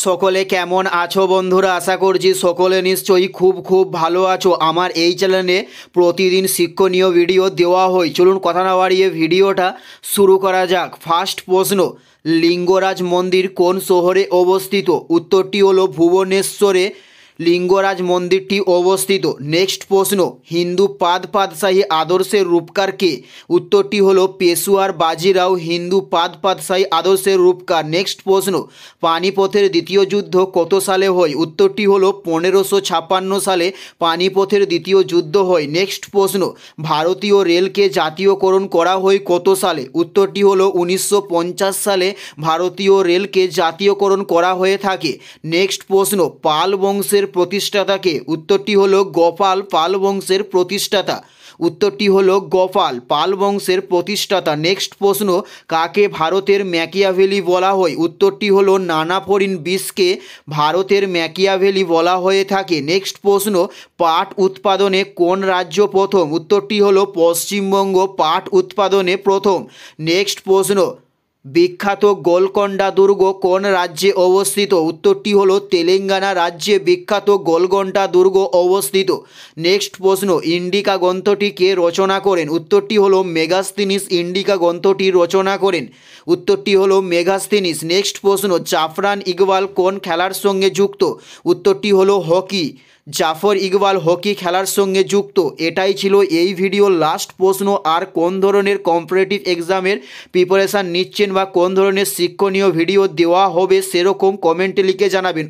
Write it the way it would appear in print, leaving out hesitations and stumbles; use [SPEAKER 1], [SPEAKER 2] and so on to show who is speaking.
[SPEAKER 1] সকলে কেমন আছো বন্ধুরা? আশা করছি সকলে নিশ্চয়ই খুব ভালো আছো। আমার এই চ্যানেলে প্রতিদিন শিক্ষণীয় ভিডিও দেওয়া হয়। চলুন কথা না বাড়িয়ে ভিডিওটা শুরু করা যাক। ফার্স্ট প্রশ্ন, লিঙ্গরাজ মন্দির কোন শহরে অবস্থিত? উত্তরটি হলো ভুবনেশ্বরে লিঙ্গরাজ মন্দিরটি অবস্থিত। নেক্সট প্রশ্ন, হিন্দু পাদশাহী আদর্শের রূপকার কে? উত্তরটি হলো পেশুয়ার বাজিরাও হিন্দু পাদশাহী আদর্শের রূপকার। নেক্সট প্রশ্ন, পানিপথের দ্বিতীয় যুদ্ধ কত সালে হয়? উত্তরটি হলো 1556 সালে পানিপথের দ্বিতীয় যুদ্ধ হয়। নেক্সট প্রশ্ন, ভারতীয় রেলকে জাতীয়করণ করা হয় কত সালে? উত্তরটি হলো 1950 সালে ভারতীয় রেলকে জাতীয়করণ করা হয়ে থাকে। নেক্সট প্রশ্ন, পাল বংশের প্রতিষ্ঠাতাকে? উত্তরটি হলো গোপাল পাল বংশের প্রতিষ্ঠাতা। উত্তরটি হলো গোপাল পাল বংশের প্রতিষ্ঠাতা। নেক্সট প্রশ্ন, কাকে ভারতের ম্যাকিয়াভেলি বলা হয়? উত্তরটি হলো নানা ফরিন বিষকে ভারতের ম্যাকিয়াভেলি বলা হয়ে থাকে। নেক্সট প্রশ্ন, পাট উৎপাদনে কোন রাজ্য প্রথম? উত্তরটি হলো পশ্চিমবঙ্গ পাট উৎপাদনে প্রথম। নেক্সট প্রশ্ন, বিখ্যাত গোলকোন্ডা দুর্গ কোন রাজ্যে অবস্থিত? উত্তরটি হলো তেলেঙ্গানা রাজ্যে বিখ্যাত গোলকোন্ডা দুর্গ অবস্থিত। নেক্সট প্রশ্ন, ইন্ডিকা গ্রন্থটি কে রচনা করেন? উত্তরটি হলো মেগাস্থিনিস ইন্ডিকা গ্রন্থটি রচনা করেন। উত্তরটি হলো মেগাস্থিনিস। নেক্সট প্রশ্ন, জাফরান ইকবাল কোন খেলার সঙ্গে যুক্ত? উত্তরটি হলো হকি। জাফর ইকবাল হকি খেলার সঙ্গে যুক্ত। এটাই ছিল এই ভিডিওর লাস্ট প্রশ্ন। আর কোন ধরনের কম্পিটিটিভ এক্সামের প্রিপারেশান নিচ্ছেন বা কোন ধরনের শিক্ষণীয় ভিডিও দেওয়া হবে সেরকম কমেন্টে লিখে জানাবেন।